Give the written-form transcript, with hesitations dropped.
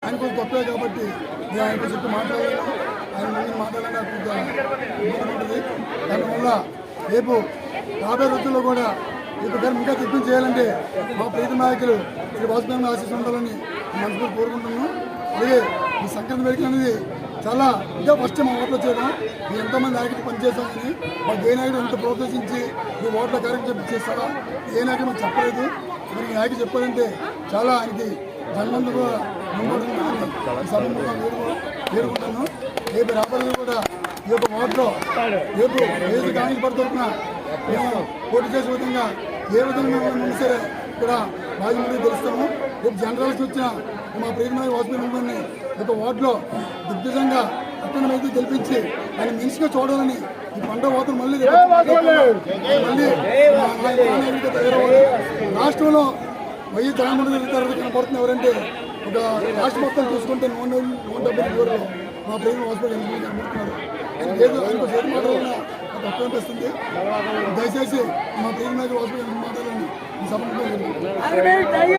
ఆయన కొంచెం కొత్తగా కాబట్టి నేను ఆయన చుట్టూ మాట్లాడాలి, ఆయన ముందు మాట్లాడాలని ఉంటుంది. దానివల్ల రేపు రాబోయే రోజుల్లో కూడా ఇప్పుడు గారు ఇంకా తెప్పించి చేయాలంటే మా ప్రీతి నాయకులు శ్రీ వాజ్పేయి ఆశీస్సు ఉండాలని మనసులో కోరుకుంటున్నాను. అలాగే ఈ సంక్రాంతి వేడుక అనేది చాలా ఇంకా ఫస్ట్ మా ఓట్లో చేయడం, మేము ఎంతోమంది నాయకులు పనిచేస్తామని మాకు ఏ నాయకుడు ఎంత ప్రోత్సహించి మీ ఓట్ల కార్యక్రమం చేస్తారా, ఏ నాయకుడు మాకు చెప్పలేదు. మరి ఈ నాయకుడు చెప్పాలంటే చాలా ఆయనకి జన్మందు కూడా ముందుంటుందని ఈ సభ వేడుకుంటాను. రేపు రాబోయే కూడా ఈ యొక్క ఓట్లో రేపు ఏది కాంగ్రెస్ పార్టీ తరఫున మేము పోటీ చేసే విధంగా ఏ విధంగా ఉన్నా సరే ఇక్కడ రాజమండ్రి తెలుస్తాము. రేపు జనరల్స్ వచ్చిన మా ప్రియమైన వాజ్పేయి మెంబర్ని ఒక వార్డులో దిగ్విజంగా అత్యంత అయితే గెలిపించి ఆయన మంచిగా చూడాలని ఈ పండుగ వార్తలు మళ్ళీ తయారవ్వాలి. రాష్ట్రంలో వైఎస్ జగన్మోహన్ రెడ్డి తర్వాత కనపడుతుంది ఎవరంటే ఒక రాష్ట్ర మొత్తం చూసుకుంటే 170 మా ప్రేమ వాజ్పేయి కనబడుతున్నారు. ఏదో ఆయనకు చేతి మాట్లాడాలన్నా తప్పు అనిపిస్తుంది. దయచేసి మా ప్రేమ వాజ్పేయి మాట్లాడాలని ఈ సభ